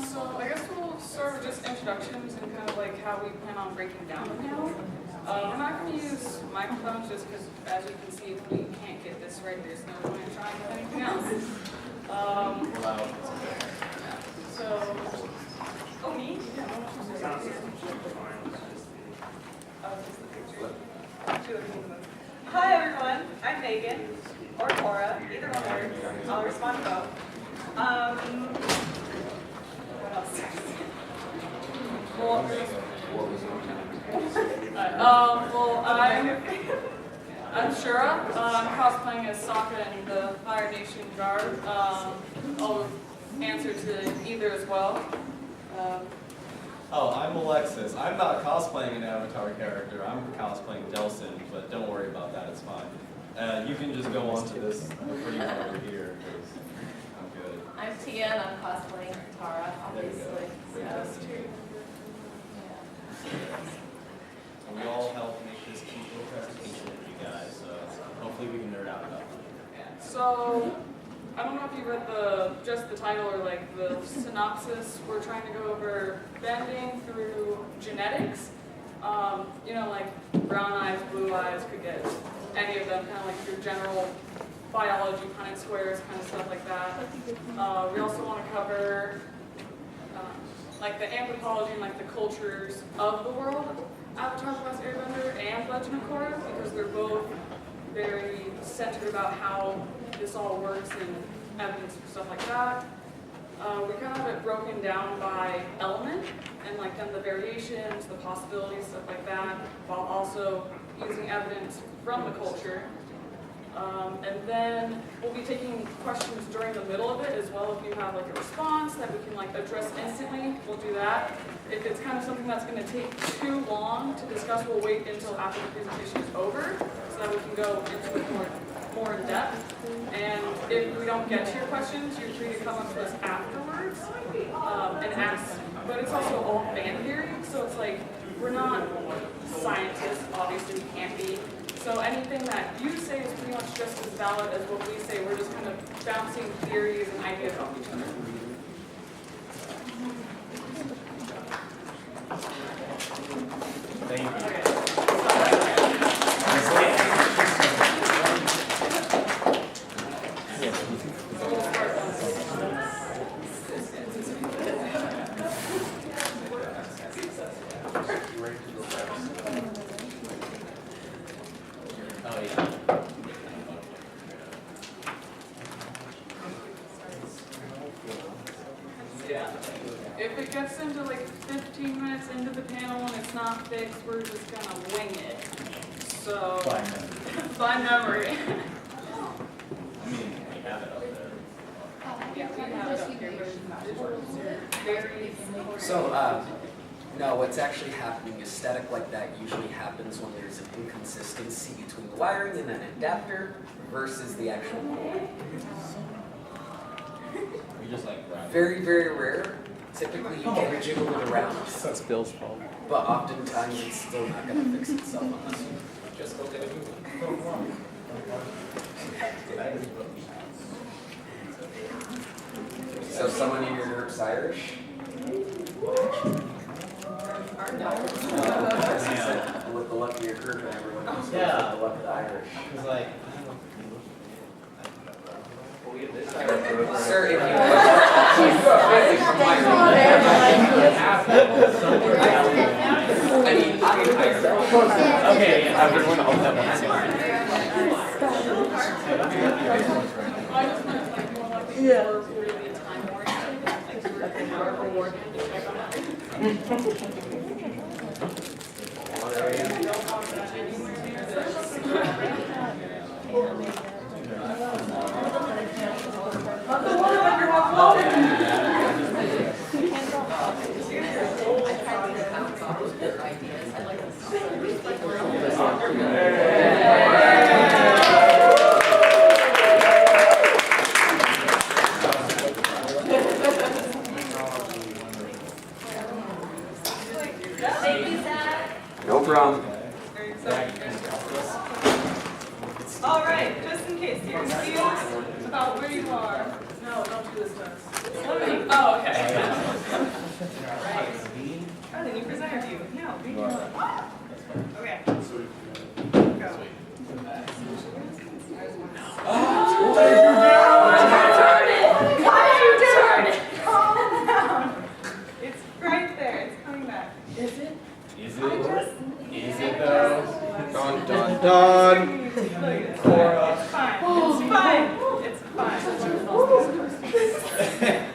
So I guess we'll start with just introductions and kind of like how we plan on breaking down the panel. We're not going to use microphones just because, as you can see, if we can't get this right, there's no point in trying with anything else. So, oh, me? Yeah, Hi everyone, I'm Megan, or Korra, either one works. I'll respond to both. What else? I'm Shura. I'm cosplaying as Sokka in the Fire Nation garb. I'll answer to either as well. Oh, I'm Alexius. I'm not cosplaying an Avatar character. I'm cosplaying Delson, but don't worry about that. It's fine. You can just go on to this pretty one over here because I'm good. I'm Tia and I'm cosplaying Tara, obviously. And we all help make this cute little presentation for you guys, so hopefully we can nerd out about it. So, I don't know if you read just the title or like the synopsis. We're trying to go over bending through genetics. You know, like brown eyes, blue eyes, could get any of them, kind of like your general biology, Punnett squares, kind of stuff like that. We also want to cover like the anthropology and like the cultures of the world of Avatar: The Last Airbender and Legend of Korra, because they're both very centered about how this all works and evidence for stuff like that. We kind of have it broken down by element and like then the variations, the possibilities, stuff like that, while also using evidence from the culture. And then we'll be taking questions during the middle of it as well. If you have like a response that we can like address instantly, we'll do that. If it's kind of something that's going to take too long to discuss, we'll wait until after the presentation is over so that we can go into it more in depth. And if we don't get to your questions, you're free to come up to us afterwards and ask. But it's also all fan theory, so it's like we're not scientists, obviously we can't be. So anything that you say is pretty much just as valid as what we say. We're just kind of bouncing theories and ideas off each other. Thank you. Okay. If it gets into like 15 minutes into the panel and it's not fixed, we're just gonna wing it. So, by memory. I mean, we have it up there. Yeah, we have it up here, but visuals are very So, no, what's actually happening is static like that usually happens when there's an inconsistency between the wiring and an adapter versus the actual cord. We just like grab it. Very, very rare. Typically, you can jiggle it around, That's Bill's fault. but oftentimes it's still not going to fix itself unless you just go get a new one. So, someone in your group's Irish? With the luck of your group and everyone else, Yeah. with the luck of the Irish. It's like, Sir, if you I mean, I'm Irish. Okay, yeah, everyone hold that one. I just meant like more like these were really time oriented, like you were an hour reward and you check on that. Don't want that anywhere near this. No problem. All right, just in case you're confused, About where you are. No, don't do this to us. Oh, okay. Done. It's Korra. fine. It's fine. It's fine.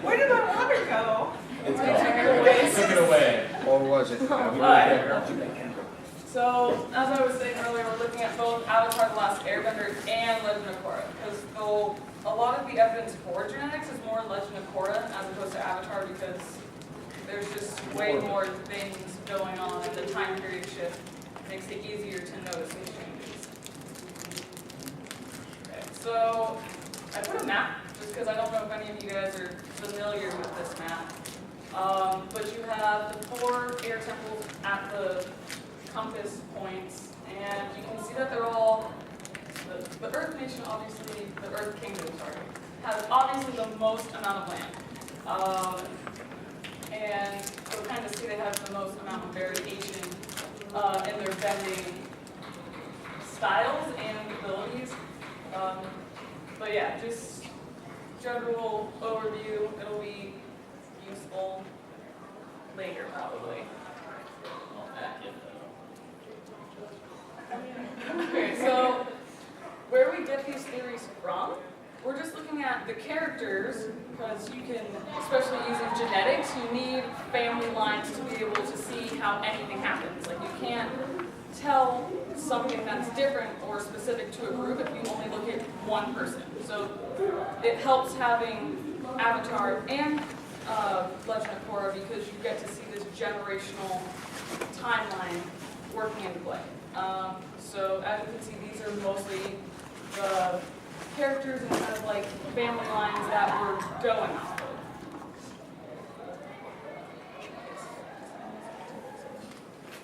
Where did my water go? It's gone. Took it away. Or was it? So, as I was saying earlier, we're looking at both Avatar: The Last Airbender and Legend of Korra, because a lot of the evidence for genetics is more in Legend of Korra as opposed to Avatar, because there's just way more things going on, and the time period shift makes it easier to notice these changes. Okay, so I put a map, just because I don't know if any of you guys are familiar with this map. But you have the 4 air temples at the compass points, and you can see that they're all, the Earth Nation, obviously, the Earth Kingdom, sorry, has obviously the most amount of land. And you'll kind of see they have the most amount of variation in their bending styles and abilities. But yeah, just general overview, it'll be useful later probably. Okay, so where we get these theories from, we're just looking at the characters, because you can, especially using genetics, you need family lines to be able to see how anything happens. Like, you can't tell something that's different or specific to a group if you only look at one person. So it helps having Avatar and Legend of Korra, because you get to see this generational timeline working into play. So as you can see, these are mostly the characters and kind of like family lines that we're going off of.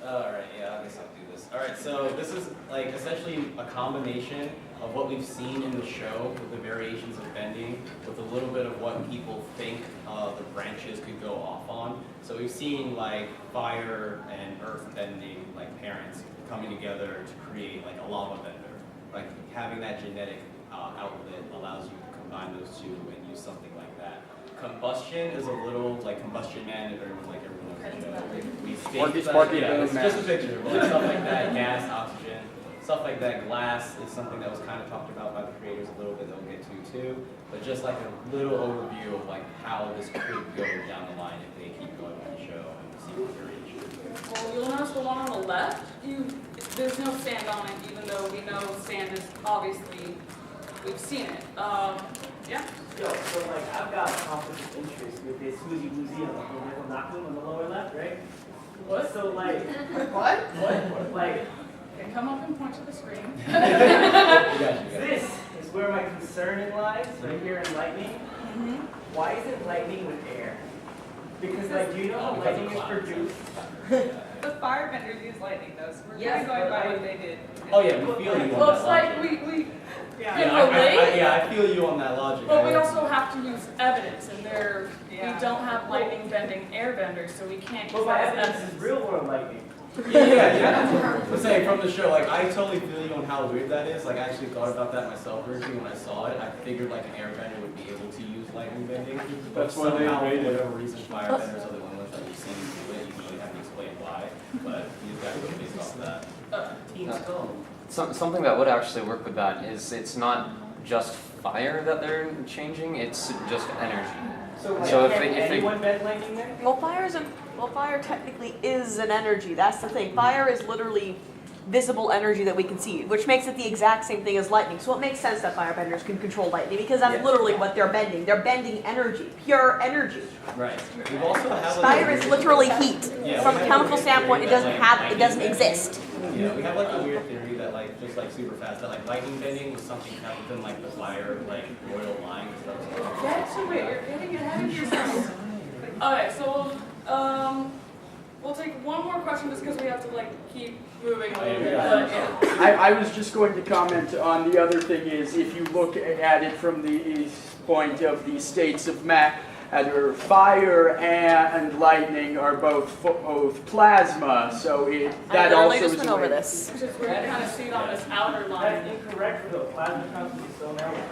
Alright, yeah, I guess I'll do this. Alright, so this is like essentially a combination of what we've seen in the show with the variations of bending, with a little bit of what people think the branches could go off on. So we've seen like fire and earth bending, like parents coming together to create like a lava bender. Like having that genetic outlet allows you to combine those two and use something like that. Combustion is a little like Combustion Man, if everyone Sparky yeah, Boom it's Man. just a picture, but like stuff like that, gas, oxygen, stuff like that. Glass is something that was kind of talked about by the creators a little bit that we'll get to too. But just like a little overview of like how this could go down the line if they keep going on the show and see what variation. Well, you'll notice the one on the left, there's no sand on it, even though we know sand is obviously, we've seen it. Yeah. Yo, so like I've got conflict of interest with this Woozy Woozy on the Michael Naku on the lower left, right? What? So like What? what? Like Okay, come up and point to the screen. You got it. this is where my concern lies, right here in lightning. Why isn't lightning with air? Because like do you know how lightning is produced? The firebenders use lightning, though, so we're Yes, kind of going by but what they did. Oh yeah, we feel you on Well, that it's like logic. we Yeah, I feel you on that logic. but we also have to use evidence, and we Yeah. don't have lightning bending airbenders, so we can't use But my that as evidence is real world lightning. Yeah. I'm saying from the show, like I totally feel you on how weird that is. Like I actually thought about that myself originally when I saw it. I figured like an airbender would be able to use lightning bending, but That's why they somehow for invaded. whatever reason firebenders are the only ones that we've seen do it. You really have to explain why, but these guys are based off of that. Team Skull. Something that would actually work with that is it's not just fire that they're changing, it's just energy. So like So if can they- anyone bend lightning there? Well, fire technically is an energy. That's the thing. Fire is literally visible energy that we can see, which makes it the exact same thing as lightning. So it makes sense that firebenders can control lightning because that's Yes. literally what they're bending. They're bending energy, pure energy. Right. We've also had Fire is literally heat. Yeah, From we a have chemical a standpoint, it theory doesn't that, have, it doesn't exist. Yeah, we have like a weird theory that like just like super fast that like lightning bending was something that within like the fire like royal line. Get to it, you're getting ahead of yourself. Okay, so we'll take one more question just because we have to like keep moving a little bit. But, yeah. I was just going to comment on the other thing is if you look at it from the point of the states of matter, fire and lightning are both plasma, so that I also literally just is went a over way- this. Which is where you kind of see it on this outer That's line. incorrect for the plasma council is so narrow.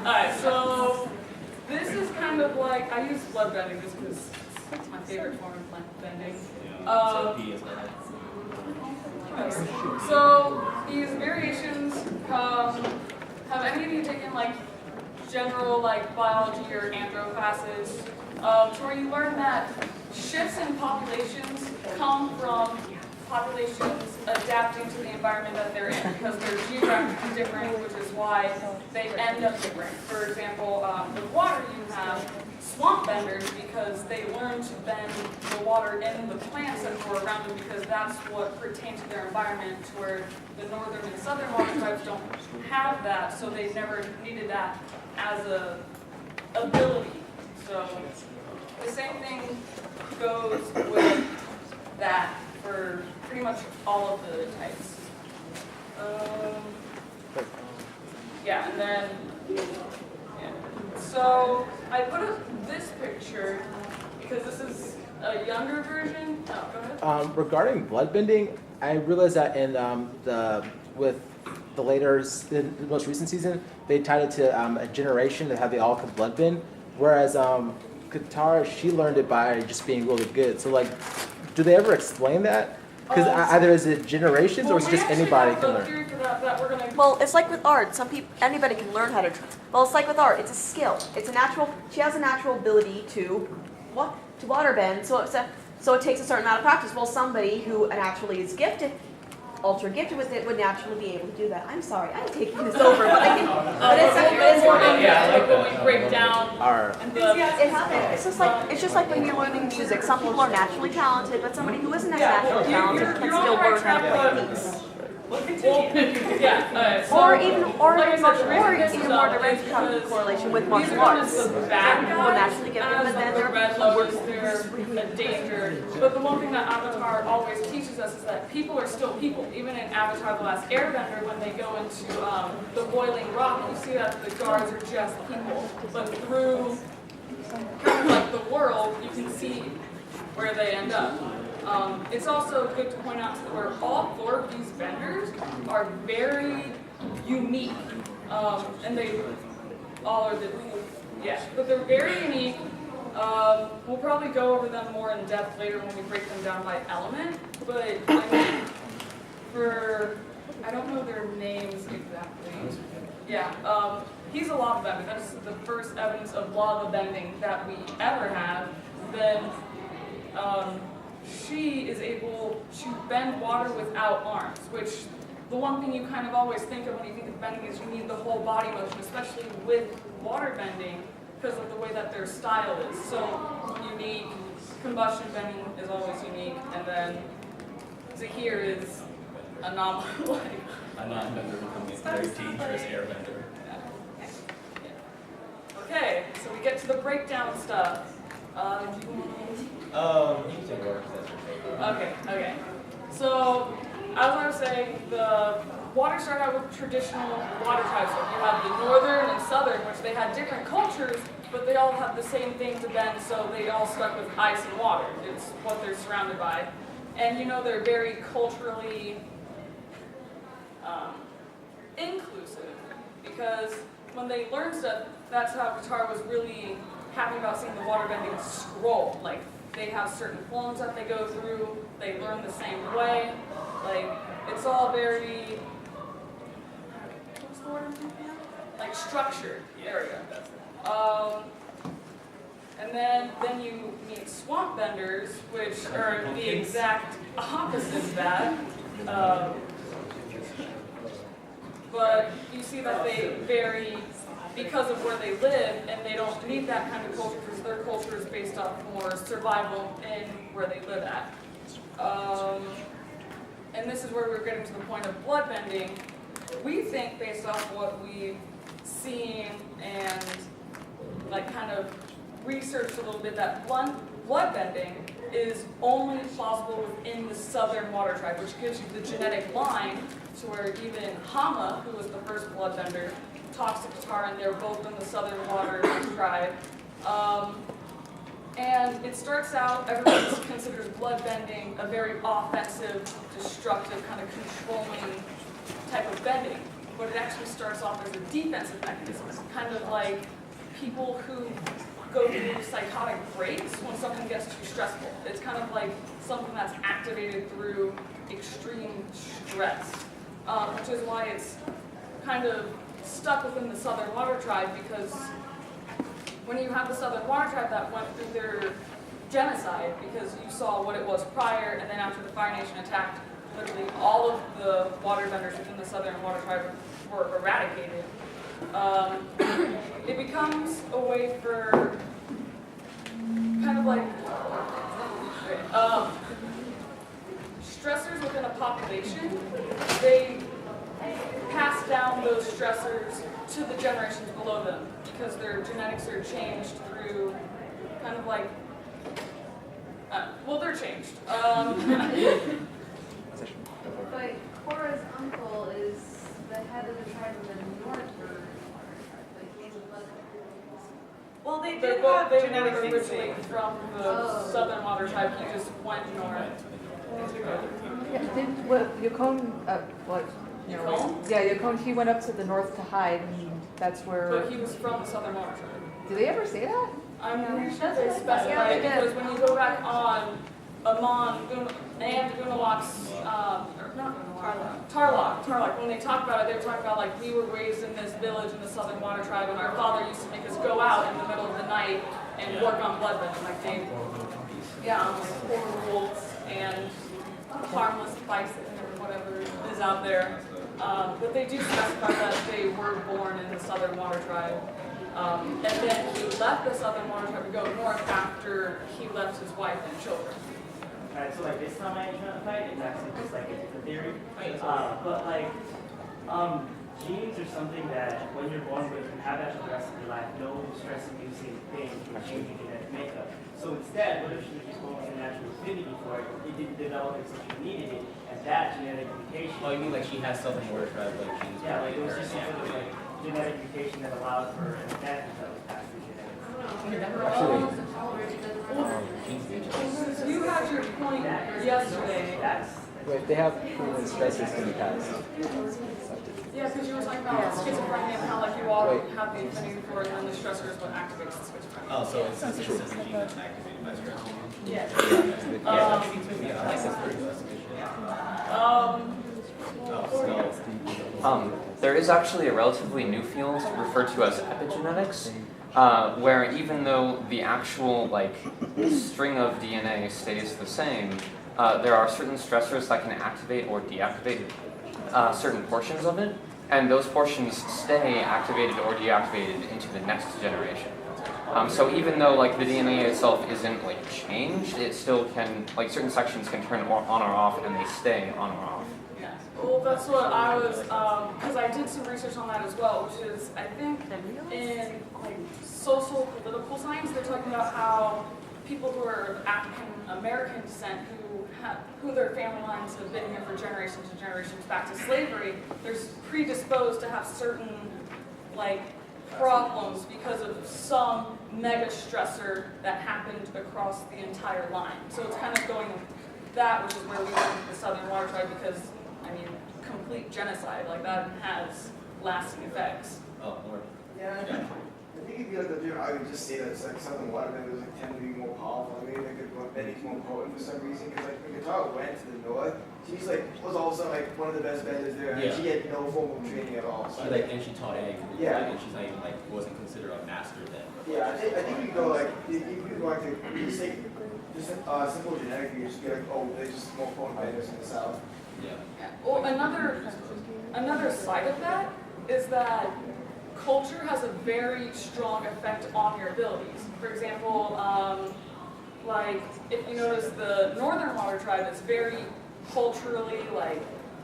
Alright, so this is kind of like, I use blood bending just because it's my favorite form of bending. P is that. So these variations have any of you taken like general like biology or anthro classes, to where you learn that shifts in populations come from populations adapting to the environment that they're in because they're geographically different, which is why they end up different. For example, with water you have swamp benders because they learn to bend the water in the plants that grow around them because that's what pertains to their environment, to where the northern and southern water tribes don't have that, so they never needed that as a ability. So the same thing goes with that for pretty much all of the types. Yeah, and then, yeah. So I put up this picture because this is a younger version. Oh, go ahead. Regarding bloodbending, I realized that in with the most recent season, they tied it to a generation that had they all could bloodbend, whereas Katara, she learned it by just being really good. So like, do they ever explain that? Because either is it generations or is it just anybody can learn? Well, it's like with art. Anybody can learn how to. Well, it's like with art. It's a skill. It's a natural. She has a natural ability to waterbend. So it takes a certain amount of practice. Well, somebody who naturally is gifted, ultra gifted with it, would naturally be able to do that. I'm sorry, I'm taking this over, but I can. But it's more like when we break down. It happens. It's just like when you're learning music. Some people are naturally talented, but somebody who isn't as naturally talented can still learn how to play a piece. Or even more direct correlation with martial arts. Some people are naturally gifted, but then there are people who work a danger. But the one thing that Avatar always teaches us is that people are still people. Even in Avatar: The Last Airbender, when they go into the boiling rock, you see that the guards are just people. But through kind of like the world, you can see where they end up. It's also good to point out where all four of these benders are very unique, and they all are but they're very unique. We'll probably go over them more in depth later when we break them down by element, but I mean, I don't know their names exactly. Yeah, he's a lava bender. That's the first evidence of lava bending that we ever have. Then, she is able to bend water without arms, which the one thing you kind of always think of when you think of bending is you need the whole body motion, especially with water bending, because of the way that their style is so unique. Combustion bending is always unique, and then Zahir is a non-bender becoming a very dangerous airbender. Okay, so we get to the breakdown stuff. Okay. So, as I was saying, the water started out with traditional water types. So you have the northern and southern, which they had different cultures, but they all have the same thing to bend, so they all stuck with ice and water. It's what they're surrounded by. And they're very culturally inclusive, because when they learned stuff, that's how Katara was really happy about seeing the waterbending scroll. Like, they have certain forms that they go through, they learn the same way. Like, it's all very, what's the word I'm thinking of? Like, structured. There we go. And then you meet swamp benders, which are the exact opposite of that. But you see that they vary because of where they live, and they don't need that kind of culture because their culture is based off more survival in where they live at. And this is where we're getting to the point of bloodbending. We think, based off what we've seen and like kind of researched a little bit, that bloodbending is only plausible within the southern water tribe, which gives you the genetic line to where even Hama, who was the first bloodbender, talks to Katara, and they're both in the southern water tribe. And it starts out, everybody considers bloodbending a very offensive, destructive, kind of controlling type of bending. But it actually starts off as a defensive mechanism, kind of like people who go through psychotic breaks when something gets too stressful. It's kind of like something that's activated through extreme stress, which is why it's kind of stuck within the Southern Water Tribe, because when you have the Southern Water Tribe that went through their genocide, because you saw what it was prior, and then after the Fire Nation attacked, literally all of the waterbenders within the Southern Water Tribe were eradicated. It becomes a way for kind of like stressors within a population. They pass down those stressors to the generations below them because their genetics are changed through kind of like, well, they're changed. But Korra's uncle is the head of the tribe of the North, or like he's a blood. Well, they They're did both, have they were genetic originally mixing. from the Southern Water Tribe. He just went north. Yeah, did what Yukon, what? No, Yukon? yeah, Yukon. He went up to the north to hide, and that's where. But he was from the Southern Water Tribe. Did they ever say that? I'm pretty sure they specify Yeah, they it did. because when you go back on Amon and Gunalak's, or not Tarlock, when they talk about it, they were talking about like, we were raised in this village in the Southern Water Tribe, and our father used to make us go out in the middle of the night and work on bloodbending, like they, on like poor wolves and harmless bison or whatever is out there. But they do specify that they were born in the Southern Water Tribe. And then he left the Southern Water Tribe to go north after he left his wife and children. Alright, so like this time I identified, it's actually just like a theory. But like, genes are something that when you're born with, you have that for the rest of your life. No stress-inducing thing can change your genetic makeup. So instead, what if she was just born with a natural affinity for it? It didn't develop it so she needed it, and that genetic mutation. Oh, you mean like she has Southern Water Tribe like genes? Yeah, like it was just some sort of like genetic mutation that allowed for an advantage that was passed through genetics. You had your point yesterday. Wait, they have proven stressors can be passed. Yeah, because you were talking about schizophrenia and how like you all have the affinity for it, and then the stressor is what activates the schizophrenia. Oh, so it's a gene that's activated by stress. Yes. There is actually a relatively new field referred to as epigenetics, where even though the actual string of DNA stays the same, there are certain stressors that can activate or deactivate certain portions of it, and those portions stay activated or deactivated into the next generation. So even though the DNA itself isn't changed, it still can certain sections can turn on or off, and they stay on or off. Well, that's what I was, because I did some research on that as well, which is, I think, in social political science, they're talking about how people who are of African American descent, who their family lines have been here for generations and generations back to slavery, they're predisposed to have certain problems because of some mega stressor that happened across the entire line. So it's kind of going that, which is where we went with the Southern Water Tribe, because complete genocide that has lasting effects. Oh, Lord. Yeah. I think it'd be the different. I would just say that it's Southern waterbenders tend to be more powerful. Maybe Benny's more potent for some reason, because when Katara went to the north, she's was all of a sudden one of the best benders there, and she had no formal training at all. So and she taught egg. Yeah. And she's not even wasn't considered a master then. Yeah, I think you go if you're going to just take just simple genetically, you just be there's just more potent benders in the south. Yeah. Well, another side of that is that culture has a very strong effect on your abilities. For example, if you notice, the Northern Water Tribe is very culturally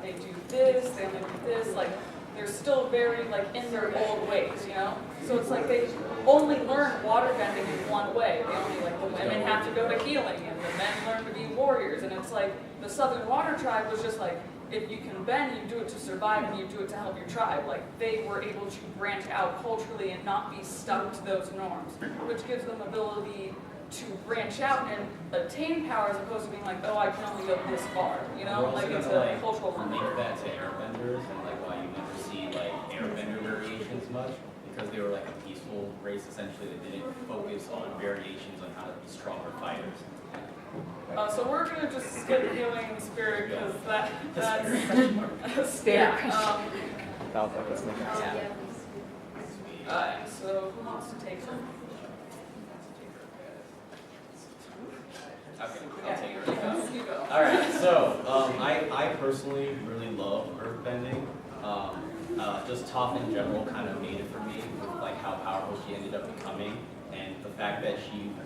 they do this, they only do this, they're still very in their old ways, So it's they only learn water bending in one way. They only the women have to go to healing, and the men learn to be warriors. And it's the Southern Water Tribe was just if you can bend, you do it to survive, and you do it to help your tribe. They were able to branch out culturally and not be stuck to those norms, which gives them ability to branch out and attain power, as opposed to being I can only go this far, it's a cultural link that to airbenders and why you never see airbender variations much. because they were like a peaceful race, essentially, they didn't focus on variations on how to be stronger fighters. So we're gonna just skip healing and spirit because that's Spirit. Alright, so who wants to take her? Okay, I'll take it. You go. Alright, so I personally really love earthbending. Just Toph in general kind of made it for me with like how powerful she ended up becoming, and the fact that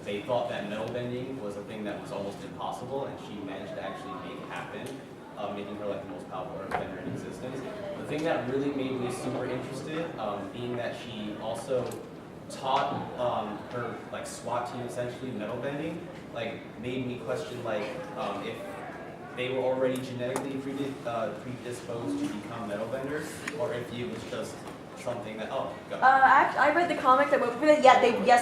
they thought that metal bending was a thing that was almost impossible, and she managed to actually make it happen, making her like the most powerful earthbender in existence. The thing that really made me super interested, being that she also taught her like SWAT team essentially metal bending, like made me question like if they were already genetically predisposed to become metal benders, or if it was just something that go. I read the comic that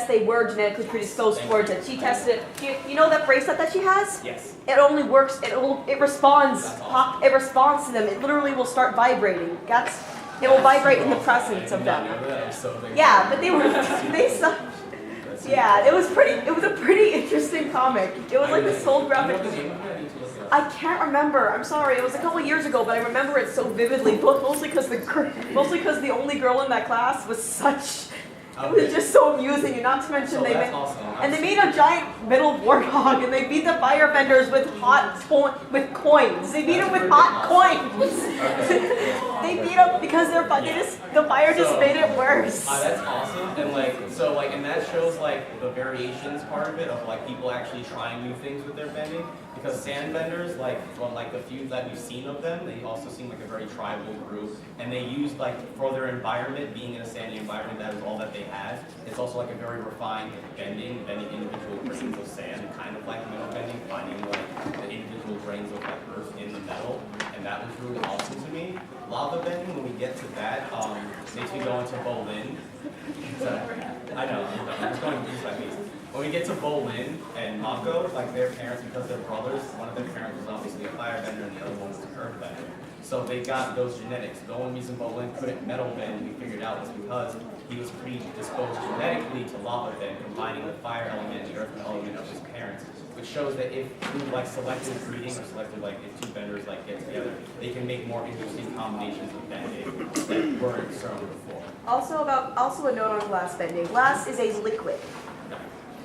they were genetically predisposed towards it. She tested it. You know that bracelet that she has? Yes. It only works. It responds. That's awesome. It responds to them. It literally will start vibrating. It will vibrate in the presence of them. Yeah, but they suck. Yeah, it was a pretty interesting comic. It was like this whole graphic. I can't remember. I'm sorry. It was a couple years ago, but I remember it so vividly. Mostly because the only girl in that class was such. It was just so amusing, and not to mention they made a giant metal warthog, and they beat the firebenders with coins. They beat them with hot coins. They beat them because the fire just made it worse. That's awesome, and and that shows like the variations part of it, of like people actually trying new things with their bending. Because sandbenders, from the few that we've seen of them, they also seem like a very tribal group, and they use for their environment, being in a sandy environment, that is all that they had. It's also like a very refined bending individual grains of sand, kind of like metal bending, finding like the individual grains of like earth in the metal, and that was really awesome to me. Lava bending, when we get to that, makes me go into Bolin. I know, I'm just going piece by piece. When we get to Bolin and Mako, like their parents, because they're brothers, one of their parents was obviously a firebender and the other one was an earthbender. So they got those genetics. The only reason Bolin couldn't metal bend, we figured out, was because he was predisposed genetically to lava bend, combining the fire element and the earth element of his parents, which shows that if through selective breeding or selective if two benders get together, they can make more interesting combinations of bending that weren't shown before. Also a note on glass bending. Glass is a liquid.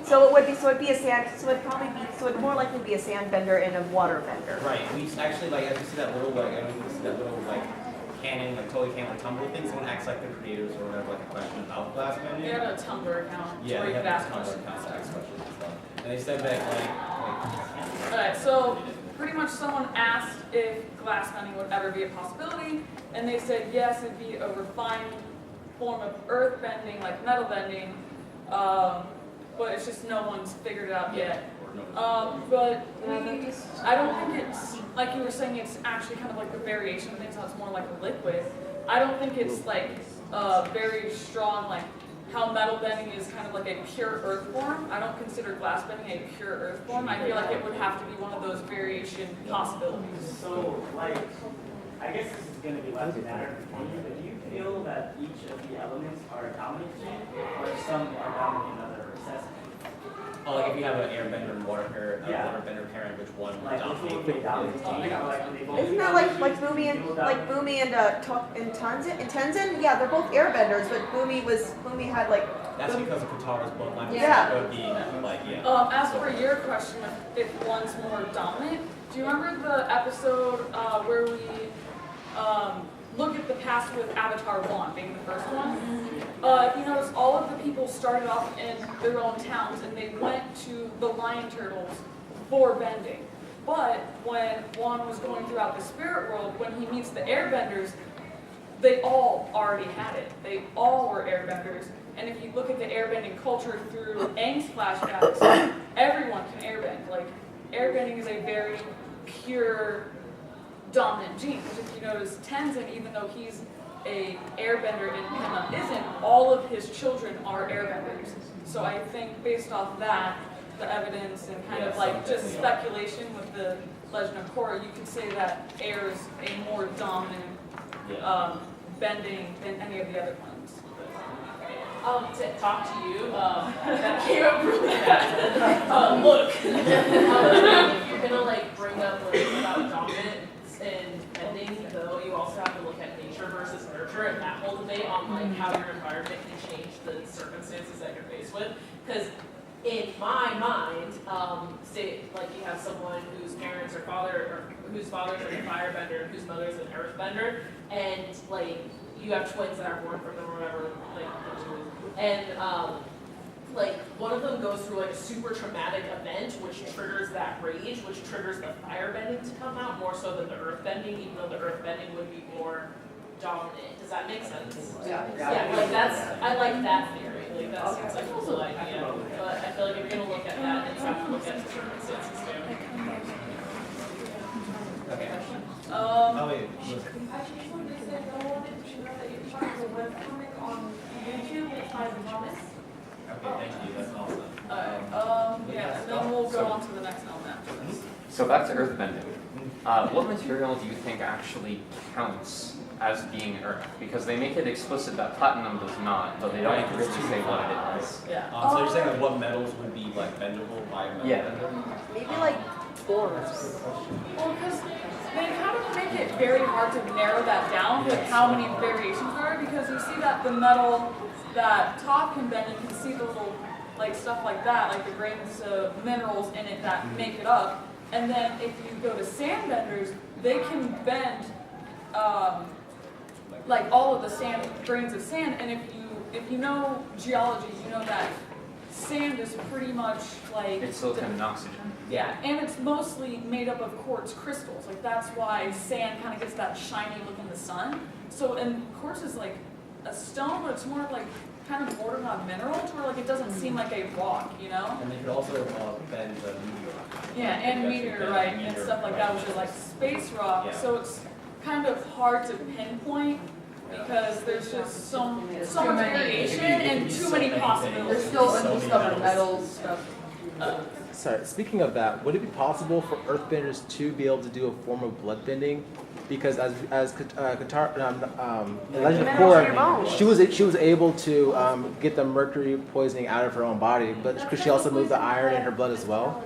So it'd more likely be a sand bender and a water bender. Right. We actually as you see that little I don't know if you see that little cannon, totally cannon tumbler thing. Someone acts like the creators or whatever, a question about glass bending. They had a Tumblr account. Yeah, where they you have could a ask Tumblr questions. account to ask questions and stuff. And they said that Alright, so pretty much someone asked if glass bending would ever be a possibility, and they said yes, it'd be a refined form of earth bending, like metal bending, but it's just no one's figured it out yet. But I don't think it's, like you were saying, it's actually kind of like the variation of things, how it's more like a liquid. I don't think it's very strong, like how metal bending is kind of like a pure earth form. I don't consider glass bending a pure earth form. I feel like it would have to be one of those variation possibilities. So, I guess this is going to be less matter for you, but do you feel that each of the elements are dominant gene, or some are dominant in other recessive? Oh, if you have an airbender and waterbender parent, which one would dominate? Isn't that like Boomy and Tenzin? Yeah, they're both airbenders, but Boomy had That's because of Katara's bloodline. Yeah. As for your question, if one's more dominant, do you remember the episode where we look at the past with Avatar 1 being the first one? If you notice, all of the people started off in their own towns and they went to the lion turtles for bending. But when Juan was going throughout the spirit world, when he meets the airbenders, they all already had it. They all were airbenders. And if you look at the airbending culture through Aang's flashbacks, everyone can airbend. Airbending is a very pure dominant gene. Which if you notice, Tenzin, even though he's a airbender and Pema isn't, all of his children are airbenders. So I think based off that, the evidence and kind of just speculation with the Legend of Korra, you could say that air is a more dominant bending than any of the other ones. To talk to you, that came up really bad. Look, we're gonna like bring up like about dominance and bending, though you also have to look at nature versus nurture and that whole debate on like how your environment can change the circumstances that you're faced with. Because in my mind, say like you have someone whose parents or father or whose father's like a firebender and whose mother's an earthbender, and like you have twins that are born from them or whatever, like, and like one of them goes through like a super traumatic event, which triggers that rage, which triggers the firebending to come out more so than the earthbending, even though the earthbending would be more dominant. Does that make sense? Yeah. Yeah, like I like that theory. Like that seems like a cool idea. But I feel like if you're gonna look at that, then you have to look at the circumstances too. Okay. Oh wait. I just wanted to say that I wanted to know that you're trying to webcomic on YouTube with my promise. Okay, thank you. That's awesome. Alright, yeah, and then we'll go on to the next element after this. So back to earthbending. What material do you think actually counts as being earth? Because they make it explicit that platinum does not, but they don't really say what it is. Yeah. So you're saying like what metals would be like bendable by a metal Yeah. bender? Maybe like boars. Well, because they kind of make it very hard to narrow that down with how many variations there are, because you see that the metal that top can bend, you can see the little like stuff like that, like the grains of minerals in it that make it up. And then if you go to sand benders, they can bend like all of the sand grains of sand. And if you know geology, you know that sand is pretty much like It's silicon and oxygen. yeah, and it's mostly made up of quartz crystals. Like that's why sand kind of gets that shiny look in the sun. So and quartz is like a stone, but it's more of like kind of bordering on mineral, to where like it doesn't seem like a rock, you know? And they could also bend the meteorite. Yeah, and meteorite and stuff like that, which is like space rock. Yeah. So it's kind of hard to pinpoint because there's just so much variation and too many possibilities. There's still So many undiscovered metals. metals stuff. Sorry, speaking of that, would it be possible for earthbenders to be able to do a form of bloodbending? Because as Qatar, Legend of Korra, she was able to get the mercury poisoning out of her own body, but could she also move the iron in her blood as well?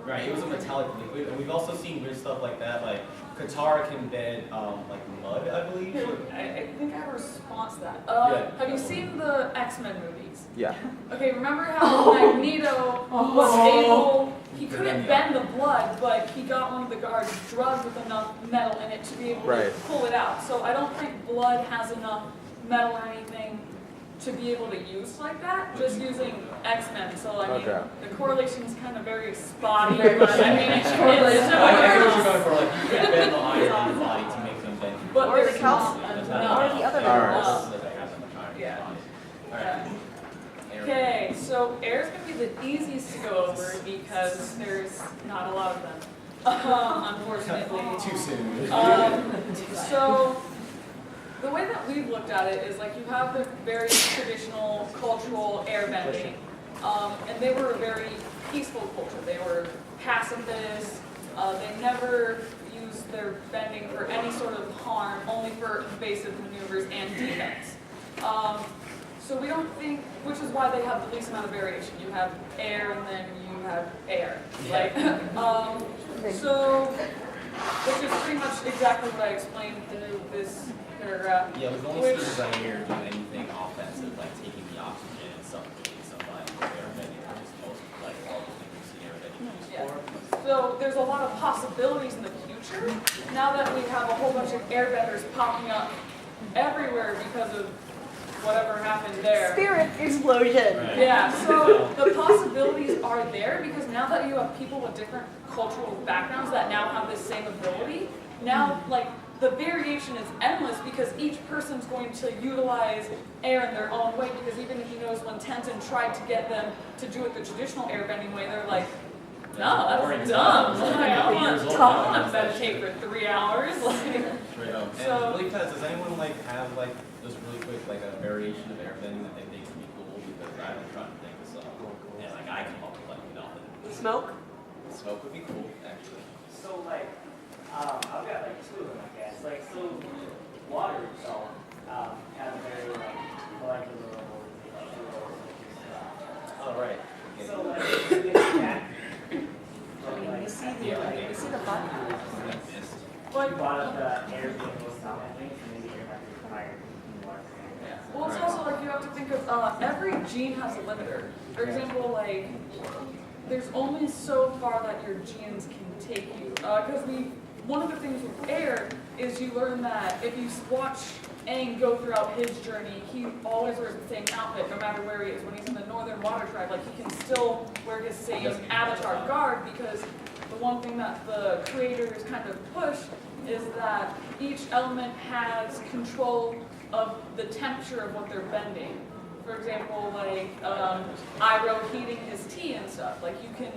Right, it was a metallic liquid, and we've also seen weird stuff like that, like Katara can bend like mud, I believe. I think I have a response to that. Yeah. Have you seen the X-Men movies? Yeah. Okay, remember how Magneto was able, he couldn't bend the blood, but he got one of the guards drugged with enough metal in it to be able to pull it out. So I don't think blood has enough metal or anything to be able to use like that, just using X-Men. So I mean, the correlation's kind of very spotty, but I mean, it's similar. I heard you going for like, you can bend the iron in the body to make them bend. But Or the calcium, or the other minerals. Yeah. Okay, so air is going to be the easiest to go over because there's not a lot of them, unfortunately. Too soon. So the way that we've looked at it is like you have the very traditional cultural airbending, and they were a very peaceful culture. They were pacifists. They never used their bending for any sort of harm, only for evasive maneuvers and defense. So we don't think, which is why they have the least amount of variation. You have air and then you have air, right? So, which is pretty much exactly what I explained through this paragraph. Yeah, we've only seen Zaire do anything offensive, like taking the oxygen and suffocating somebody. Airbending is just most like all the things we see airbending used for. So there's a lot of possibilities in the future. Now that we have a whole bunch of airbenders popping up everywhere because of whatever happened there. Spirit explosion. Right. Yeah, so the possibilities are there because now that you have people with different cultural backgrounds that now have this same ability, now like the variation is endless because each person's going to utilize air in their own way, because even if you notice when Tenzin tried to get them to do it the traditional airbending way, they're like, no, that's dumb. Like, I don't want to meditate for 3 hours. Like, And really fast, does anyone like have like just really quick like a variation of airbending that they think would be cool? Because I've been trying to think of some, and like I come up with like nothing. Smoke? Smoke would be cool, actually. So like, I've got like two of them, I guess. Like, so water itself has a very like molecular organization. right. So like, this cat, You see the button. you brought up the Airbender style things, and maybe Airbender fire in water. Well, it's also like you have to think of every gene has a limiter. For example, like there's only so far that your genes can take you. Because one of the things with air is you learn that if you watch Aang go throughout his journey, he always wears the same outfit no matter where he is. When he's in the Northern Water Tribe, like he can still wear his same avatar guard because the one thing that the creators kind of push is that each element has control of the temperature of what they're bending. For example, like Iroh heating his tea and stuff. Like you can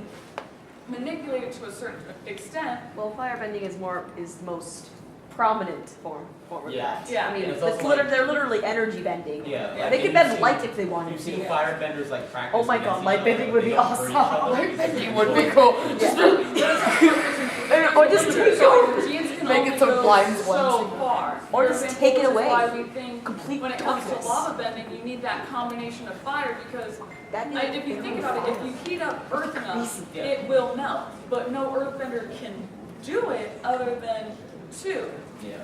manipulate it to a certain extent. Well, firebending is the most prominent form of Yeah. that. Yeah. I mean, And it's also they're literally energy bending. Yeah. Yeah, They could bend light if they wanted You've to. seen firebenders like practice. Oh my against god, each light other, bending like, would they be don't hurt each awesome. other. Light bending would be cool. Or just take So genes can Make only it some go blind so ones. far. Or For just example, take it which is away. Why we think Complete when it comes to darkness. lava bending, you need that combination of fire because That if you think about it, if you heat up earth enough, Yeah. it will melt. But no earthbender can do it other than two. Yeah.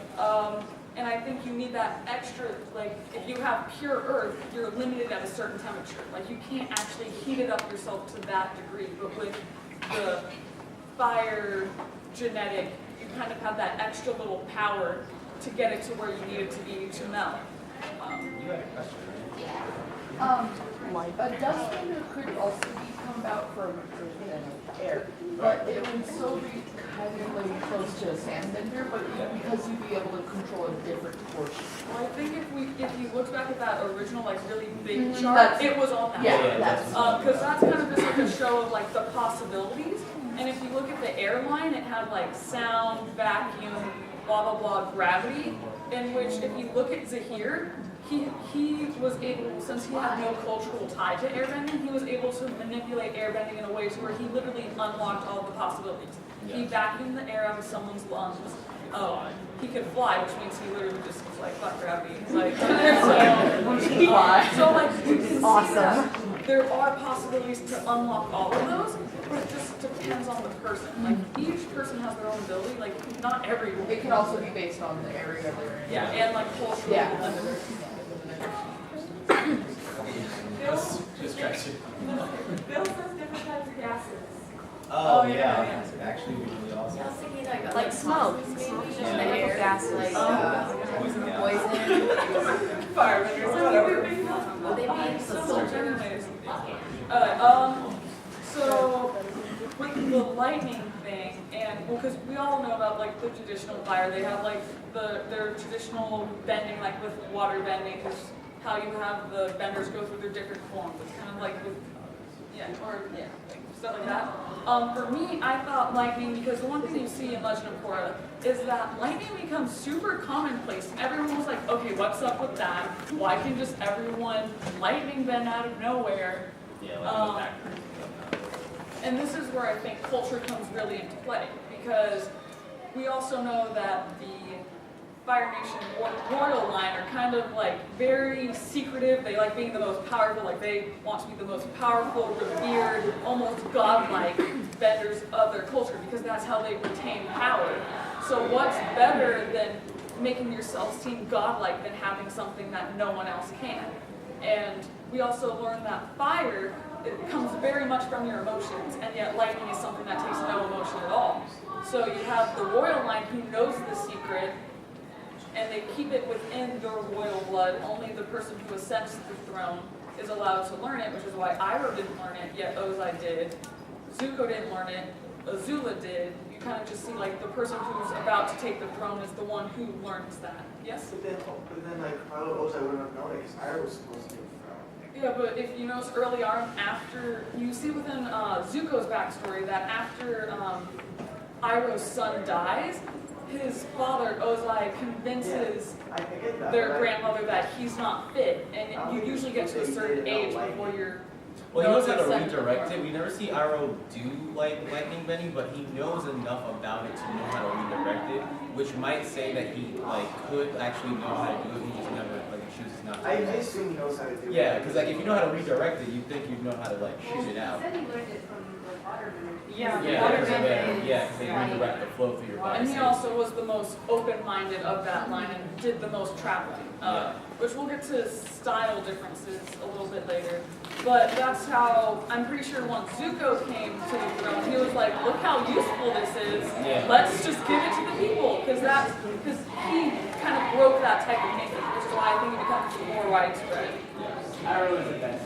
And I think you need that extra, like, if you have pure earth, you're limited at a certain temperature. Like, you can't actually heat it up yourself to that degree. But with the fire genetic, you kind of have that extra little power to get it to where you need it to be to melt. You had a question, right? A dustbender could also become about from air, but it would still be kind of like close to a sandbender, but because you'd be able to control a different portion. Well, I think if you look back at that original, like, really big chart, That's- it was on that. Yeah, that's. Because that's kind of just like a show of like the possibilities. And if you look at the airline, it had like sound, vacuum, blah blah blah, gravity. In which, if you look at Zahir, he was able, since he had no cultural tie to airbending, he was able to manipulate airbending in a way to where he literally unlocked all the possibilities. He vacuumed the air out of someone's lungs. He could fly, which means he literally just was like, fuck gravity. Like, so like, you can see that there are possibilities to unlock all of those, but it just depends on the person. Like, each person has their own ability. Like, not everyone. It can also be based on the area they're in. Yeah, and like cultural limiters. Just distraction. Bill says different types of gases. Oh, yeah. Actually, really awesome. I was thinking Like smoke. Smoke, Just yeah. chemical gases. Like Poison gas. poison. Firebenders. Would they be So so anyways. So with the lightning thing, and well, because we all know about like the traditional fire, they have like their traditional bending, like with water bending, is how you have the benders go through their different forms. It's kind of like with stuff like that. For me, I thought lightning, because the one thing you see in Legend of Korra is that lightning becomes super commonplace. Everyone was like, okay, what's up with that? Why can just everyone lightning bend out of nowhere? Yeah, like And this is where I think culture comes really into play, because we also know that the Fire Nation royal line are kind of like very secretive. They like being the most powerful, like they want to be the most powerful, revered, almost godlike benders of their culture, because that's how they retain power. So what's better than making yourself seem godlike than having something that no one else can? And we also learn that fire, it comes very much from your emotions, and yet lightning is something that takes no emotion at all. So you have the royal line who knows the secret, and they keep it within their royal blood. Only the person who ascends to the throne is allowed to learn it, which is why Iroh didn't learn it, yet Ozai did. Zuko didn't learn it, Azula did. You kind of just see like the person who's about to take the throne is the one who learns that. Yes? But then like, Ozai wouldn't have known it because Iroh was supposed to take the throne. Yeah, but if you notice early on, after, you see within Zuko's backstory that after Iroh's son dies, his father, Ozai, convinces their grandmother that he's not fit, and you usually get to a certain age before you're... Well, he knows how to redirect it. We never see Iroh do like lightning bending, but he knows enough about it to know how to redirect it, which might say that he like could actually know how to do it. He just never like chooses not to. I assume he knows how to do it. Yeah, because like if you know how to redirect it, you'd think you'd know how to like shoot it out. He said he learned it from the waterbender. Yeah, Yeah, water because of bending. they redirect the flow through your body. And he also was the most open-minded of that line and did the most traveling, which we'll get to style differences a little bit later. But that's how, I'm pretty sure once Zuko came to the throne, he was like, look how useful this is. Yeah. Let's just give it to the people. Because he kind of broke that type of thinking, which is why I think it becomes more widespread. Arrow is the best.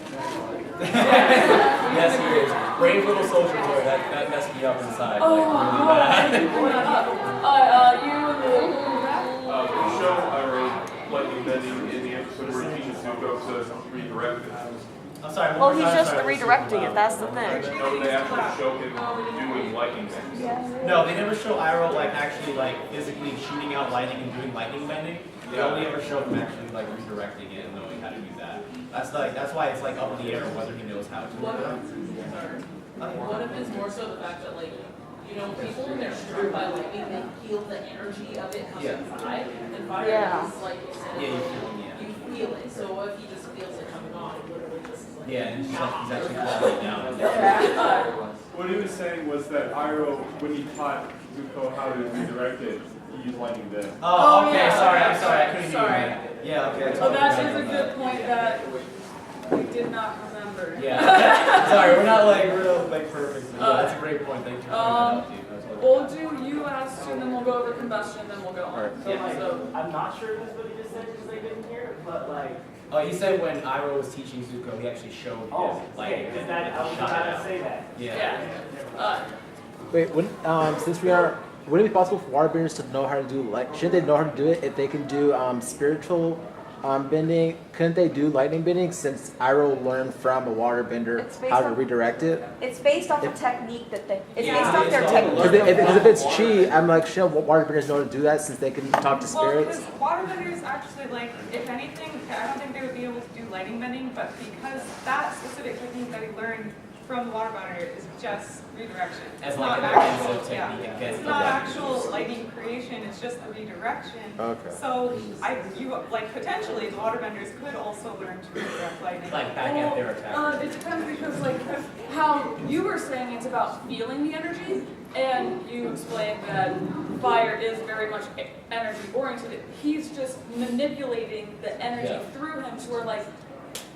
Yes, he is. Brave little soldier boy. That messed me up inside. Oh, like, really no, bad. I didn't bring that up. The show I wrote lightning bending in the episode where he teaches Zuko to redirect it. I'm sorry. Well, he's just redirecting it. That's the thing. No, they actually show him doing lightning bending. No, they never show Iroh like actually like physically shooting out lightning and doing lightning bending. They only ever show him actually like redirecting it and knowing how to do that. That's why it's like up in the air whether he knows how to. What if it's more so the fact that like, you know, people when they're struck by lightning, they feel the energy of it come inside, and fire is like you said, you feel it. So if he just feels it coming on, it literally just is like and he's actually falling down. What he was saying was that Iroh, when he taught Zuko how to redirect it, he used lightning bend. Oh, okay. Yeah. Sorry, I'm sorry. I couldn't hear Sorry. you. Yeah, okay. Oh, that is a good point that we did not remember. Yeah. Sorry, we're not like perfect. Yeah, that's a great point. Thank you for pointing that out, too. We'll do you asked, and then we'll go over combustion, then we'll go on. So like, I'm not sure if this is what he just said because I didn't hear it, but like. Oh, he said when Iroh was teaching Zuko, he actually showed his okay, because I was shot about it to out. say that. Yeah. Wait, since would it be possible for waterbenders to know how to do shouldn't they know how to do it if they can do spiritual bending? Couldn't they do lightning bending since Iroh learned from a waterbender how to redirect it? It's based off a technique that they. It's based off their technique. Because if it's chi, I'm like, shouldn't waterbenders know how to do that since they can talk to Well, spirits? because waterbenders actually, like, if anything, I don't think they would be able to do lightning bending, but because that specific technique that he learned from the waterbender is just redirection. As It's like not an actual, offensive technique against it's the not lightning. actual lightning creation, it's just the redirection. Okay. So, potentially, the waterbenders could also learn to redirect lightning. Like back at their attack. It depends because like how you were saying it's about feeling the energy, and you explained that fire is very much energy oriented. He's just manipulating the energy through him to where like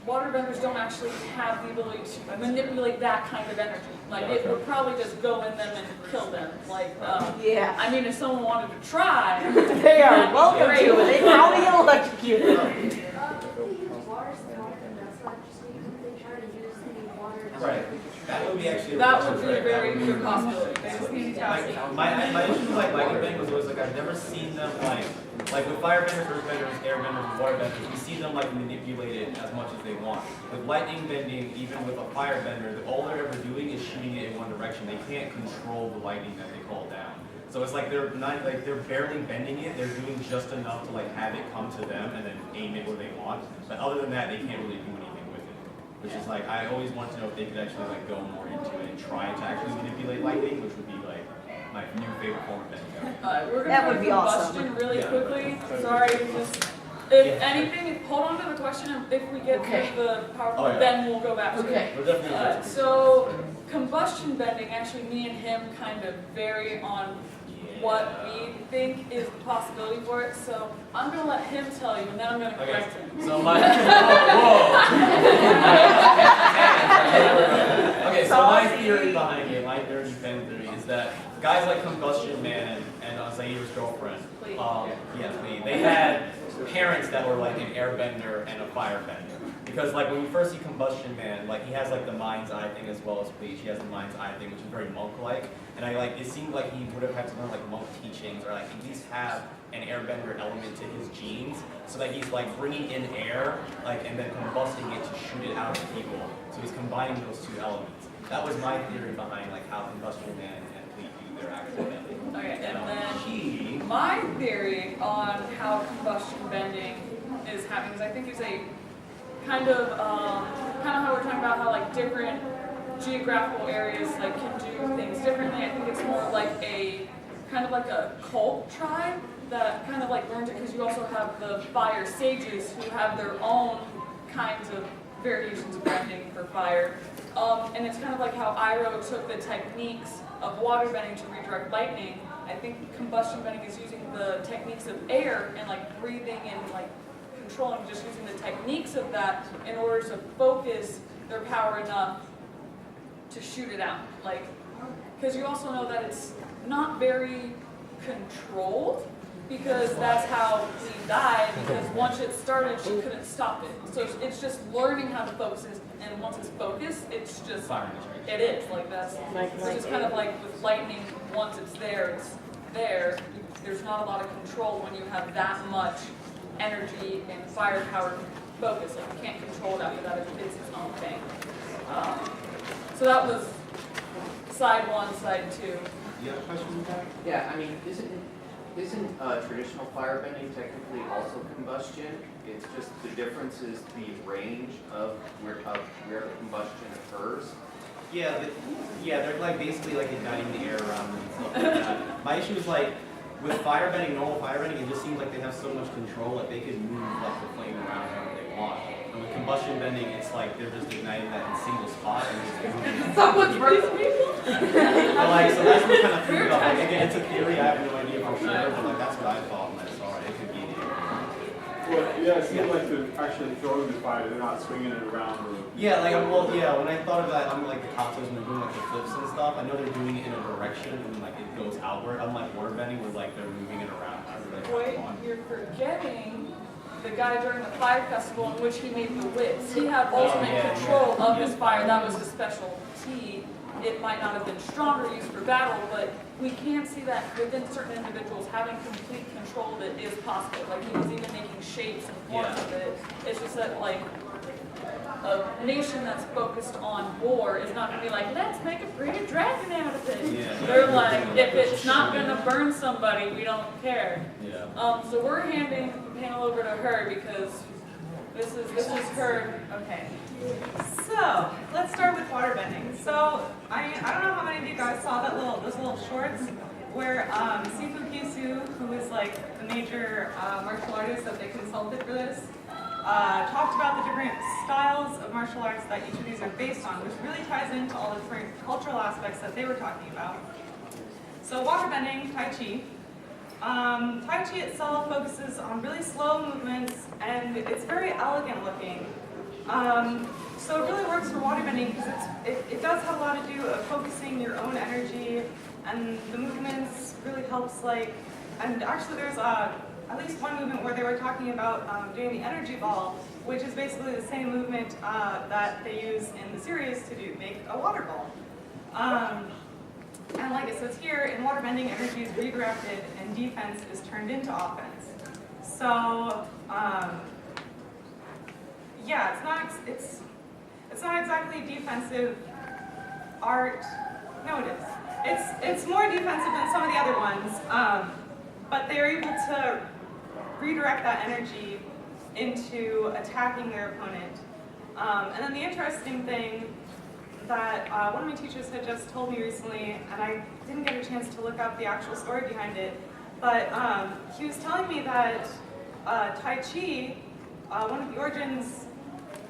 waterbenders don't actually have the ability to manipulate that kind of energy. Like it would probably just go in them and kill them. Like I mean, if someone wanted to try, They are welcome to it. They probably get electrocuted. Right. That would be actually. that would be a very good possibility. They just need to test. My issue with like lightning bending was always like I've never seen them like with firebenders, earthbenders, airbenders, and waterbenders, we see them like manipulate it as much as they want. With lightning bending, even with a firebender, all they're ever doing is shooting it in one direction. They can't control the lightning that they call down. So it's like they're not like they're barely bending it. They're doing just enough to like have it come to them and then aim it where they want. But other than that, they can't really do anything with it. Which is like I always want to know if they could actually like go more into it and try to actually manipulate lightning, which would be like my new favorite form of bending. We're That gonna would do be awesome. combustion really quickly. Sorry, just if anything, hold on to the question. And if we get to the PowerPoint, then we'll go back to it. We're definitely So combustion bending, actually, me and him kind of vary on what we think is the possibility for it. So I'm gonna let him tell you, and then I'm gonna correct him. So my so my theory behind it, my dirty pen theory, is that guys like Combustion Man and Zair's girlfriend, they had parents that were like an airbender and a firebender. Because like when we first see Combustion Man, like he has like the mind's eye thing as well as Bleach. He has the mind's eye thing, which is very monk-like. And it seemed like he would have had to learn like monk teachings or like at least have an airbender element to his genes, so that he's like bringing in air, like and then combusting it to shoot it out at people. So he's combining those two elements. That was my theory behind like how Combustion Man and Bleach do their actual bending. Okay, and then my theory on how combustion bending is happening is I think it's a kind of how we're talking about how like different geographical areas like can do things differently. I think it's more like a kind of like a cult tribe that kind of like learned it because you also have the fire sages who have their own kinds of variations of bending for fire. And it's kind of like how Iroh took the techniques of water bending to redirect lightning. I think combustion bending is using the techniques of air and like breathing and like controlling, just using the techniques of that in order to focus their power enough to shoot it out. Like, because you also know that it's not very controlled, because that's how Lee died, because once it started, she couldn't stop it. So it's just learning how to focus it, and once it's focused, it's just, it is, like that's, it's just kind of like with lightning, once it's there, there's not a lot of control when you have that much energy and firepower focus. Like you can't control it after that, it's its own thing. So that was side one, side two. You have a question with that? Yeah, I mean, isn't traditional firebending technically also combustion? It's just the difference is the range of where the combustion occurs. Yeah, they're like basically like igniting the air around them and stuff like that. My issue is like with firebending, normal firebending, it just seems like they have so much control that they could move like the flame around however they want. And with combustion bending, it's like they're just igniting that in a single spot and just moving. Someone's breathing people? Like, so that's what kind of threw me off. Like, again, it's a theory, I have no idea for sure, but like that's what I thought when I saw it. It could be the Well, yeah, it seems like they're actually throwing the fire, they're not swinging it around. Or... Yeah, like, well, yeah, when I thought of that, I'm like the cocktails when they're doing like the flips and stuff, I know they're doing it in a direction and then like it goes outward. Unlike water bending where like they're moving it around. Wait, you're forgetting the guy during the fire festival in which he made the whips. He had ultimate control of his fire. That was his specialty. It might not have been stronger used for battle, but we can see that within certain individuals, having complete control of it is possible. Like he was even making shapes and forms of it. It's just that like a nation that's focused on war is not going to be like, let's make a pretty dragon out of it. Yeah. They're like, if it's not going to burn somebody, we don't care. Yeah. So we're handing the panel over to her because this is her. Okay. So let's start with water bending. So I don't know how many of you guys saw those little shorts where Sifu Kisu, who is like the major martial artist that they consulted for this, talked about the different styles of martial arts that each of these are based on, which really ties into all the different cultural aspects that they were talking about. So waterbending, Tai Chi. Tai Chi itself focuses on really slow movements, and it's very elegant looking. So it really works for waterbending because it does have a lot to do of focusing your own energy, and the movements really helps and actually there's at least one movement where they were talking about doing the energy ball, which is basically the same movement that they use in the series to make a water ball. And like it says here, in waterbending, energy is redirected and defense is turned into offense. So, yeah, it's not exactly defensive art. No, it is. It's more defensive than some of the other ones, but they're able to redirect that energy into attacking their opponent. And then the interesting thing that one of my teachers had just told me recently, and I didn't get a chance to look up the actual story behind it, but he was telling me that Tai Chi, one of the origins,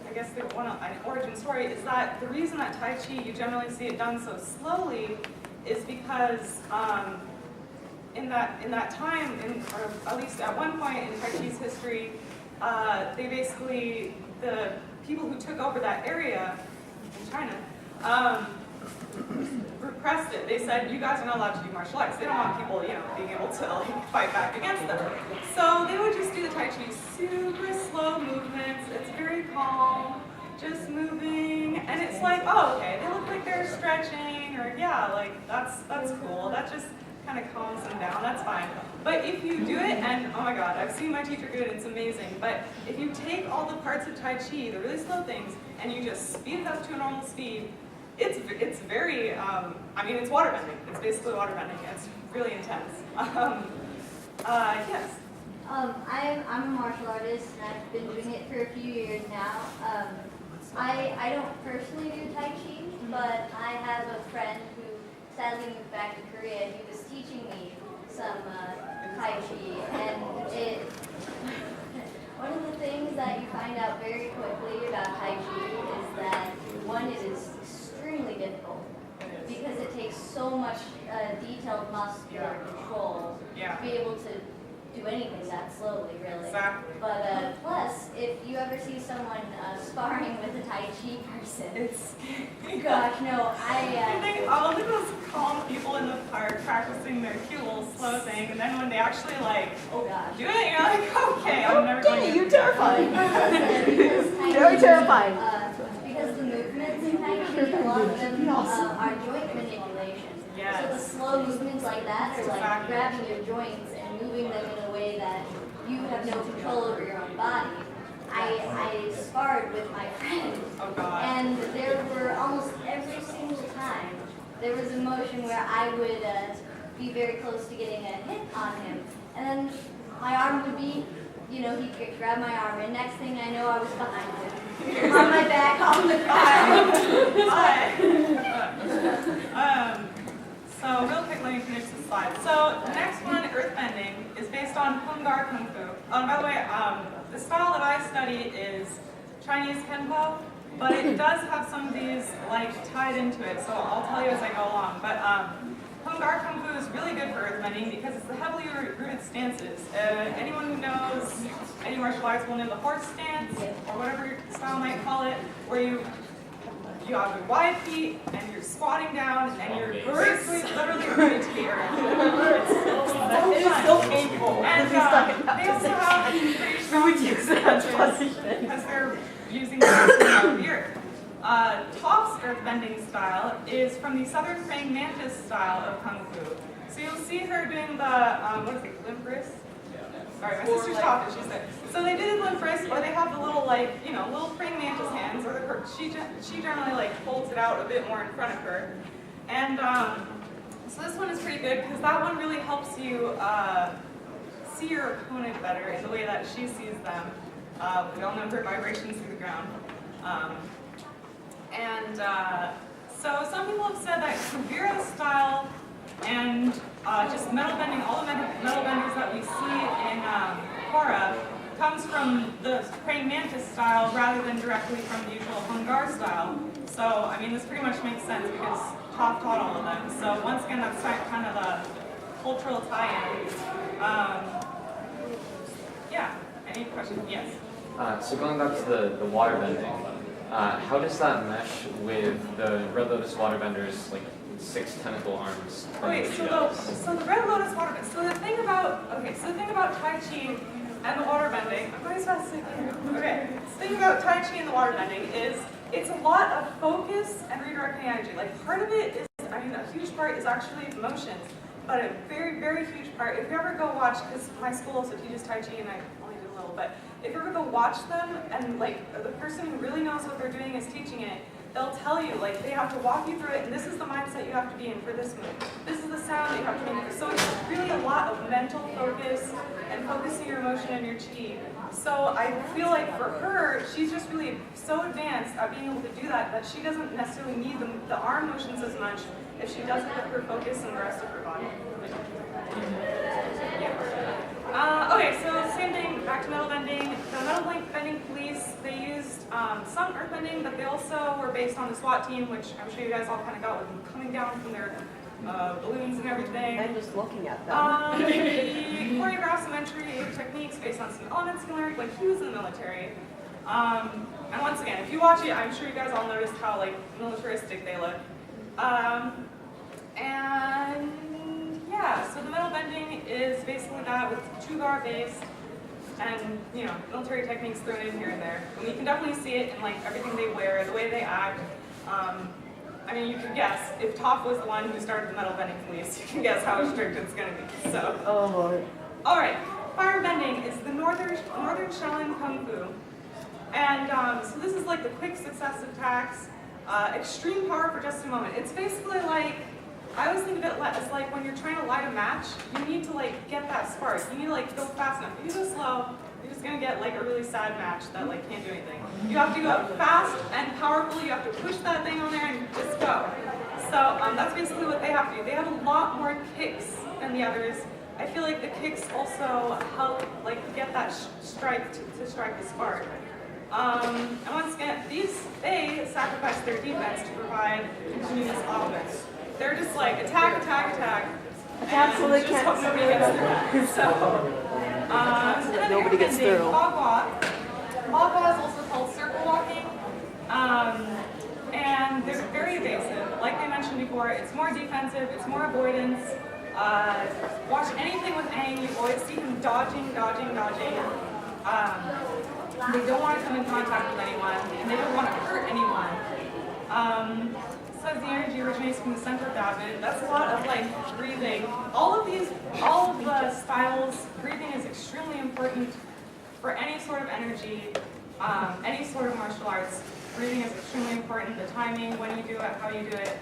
I guess an origin story, is that the reason that Tai Chi, you generally see it done so slowly, is because in that time, or at least at one point in Tai Chi's history, they basically, the people who took over that area in China, repressed it. They said, you guys are not allowed to do martial arts. They don't want people, being able to fight back against them. So they would just do the Tai Chi, super slow movements. It's very calm, just moving, and it's like, oh, okay, they look like they're stretching, or yeah, like that's cool. That just kind of calms them down. That's fine. But if you do it, and oh my God, I've seen my teacher do it. It's amazing. But if you take all the parts of Tai Chi, the really slow things, and you just speed it up to a normal speed, it's very, it's waterbending. It's basically waterbending. It's really intense. Yes? I'm a martial artist, and I've been doing it for a few years now. I don't personally do Tai Chi, but I have a friend who sadly moved back to Korea. He was teaching me some Tai Chi, and it. One of the things that you find out very quickly about Tai Chi is that one, it is extremely difficult because it takes so much detailed muscular control to be able to do anything that slowly, really. Exactly. But plus, if you ever see someone sparring with a Tai Chi person, it's gosh, no, I think all of those calm people in the park practicing their cute little slow thing, and then when they actually like, oh gosh, do it, you're like, okay, I'm never going to. You're terrifying. Very terrifying. Because the movements in Tai Chi, a lot of them are joint manipulation. Yes. So the slow movements like that are like grabbing your joints and moving them in a way that you have no control over your own body. I sparred with my friend, and there were almost every single time there was a motion where I would be very close to getting a hit on him, and then my arm would be, you know, he'd grab my arm, and next thing I know I was behind him, on my back, on the car. So real quick, let me finish this slide. So the next one, earthbending, is based on Hungar Kung Fu. By the way, the style that I study is Chinese Kenpo, but it does have some of these like tied into it, so I'll tell you as I go along. But Hungar Kung Fu is really good for earthbending because it's the heavily rooted stances. Anyone who knows any martial arts will know the horse stance, or whatever your style might call it, where you have your wide feet, and you're squatting down, and then you're basically literally rooted to the earth. It's still painful. And they also have We would use that position because they're using the earth. Top's earthbending style is from the Southern Praying Mantis style of Kung Fu. So you'll see her doing the, what is it, limp wrist? Sorry, my sister's talking, she's there. So they did limp wrist, or they have the little, like, you know, little praying mantis hands, or she generally, like, holds it out a bit more in front of her. And so this one is pretty good, because that one really helps you see your opponent better in the way that she sees them. We all know her vibrations through the ground. So some people have said that Kavira style and just metal bending, all the metal benders that we see in Korra comes from the praying mantis style rather than directly from the usual Hungar style. So, I mean, this pretty much makes sense because Toph taught all of them. So once again, that's kind of a cultural tie-in. Yeah, any questions? Yes? So going back to the water bending, how does that mesh with the Red Lotus waterbenders, like 6 tentacle arms? Okay, so the Red Lotus waterbending. So the thing about Tai Chi and the waterbending, I'm going as fast as I can. Okay, so the thing about Tai Chi and the waterbending is it's a lot of focus and redirecting energy. Like part of it is, I mean, a huge part is actually motions, but a very, very huge part. If you ever go watch, because my school also teaches Tai Chi and I only did a little, but if you ever go watch them and like the person who really knows what they're doing is teaching it, they'll tell you, like, they have to walk you through it, and this is the mindset you have to be in for this move. This is the sound that you have to make. So it's really a lot of mental focus and focusing your emotion and your chi. So I feel like for her, she's just really so advanced at being able to do that that she doesn't necessarily need the arm motions as much if she does it with her focus and the rest of her body. Okay, so same thing, back to metal bending. The metal bending police, they used some earth bending, but they also were based on the SWAT team, which I'm sure you guys all kind of got with them coming down from their balloons and everything. I'm just looking at them. The choreographed symmetry techniques based on some elements similar, like he was in the military. And once again, if you watch it, I'm sure you guys all noticed how like militaristic they look. And yeah, so the metal bending is basically that with Chugar based and, you know, military techniques thrown in here and there. And you can definitely see it in like everything they wear, the way they act. I mean, you can guess, if Toph was the one who started the metal bending police, you can guess how strict it's going to be, so. Oh, Lord. All right, fire bending is the Northern Shaolin Kung Fu. And so this is like the quick successive attacks, extreme power for just a moment. It's basically like, I always think of it as like when you're trying to light a match, you need to like get that spark. You need to like go fast enough. If you go slow, you're just gonna get like a really sad match that like can't do anything. You have to go fast and powerful. You have to push that thing on there and just go. So that's basically what they have to do. They have a lot more kicks than the others. I feel like the kicks also help like get that strike to strike the spark. And once again, they sacrifice their defense to provide continuous offense. They're just like attack, attack, attack. Attack so they can't hope nobody gets through. So, and then nobody gets through. Bagua is also called circle walking. And they're very evasive. Like they mentioned before, it's more defensive, it's more avoidance. Watch anything with Aang, you always see him dodging, dodging, dodging. They don't want to come in contact with anyone, and they don't want to hurt anyone. Says the energy originates from the center of David. That's a lot of like breathing. All of the styles, breathing is extremely important for any sort of energy, any sort of martial arts. Breathing is extremely important. The timing, when you do it, how you do it.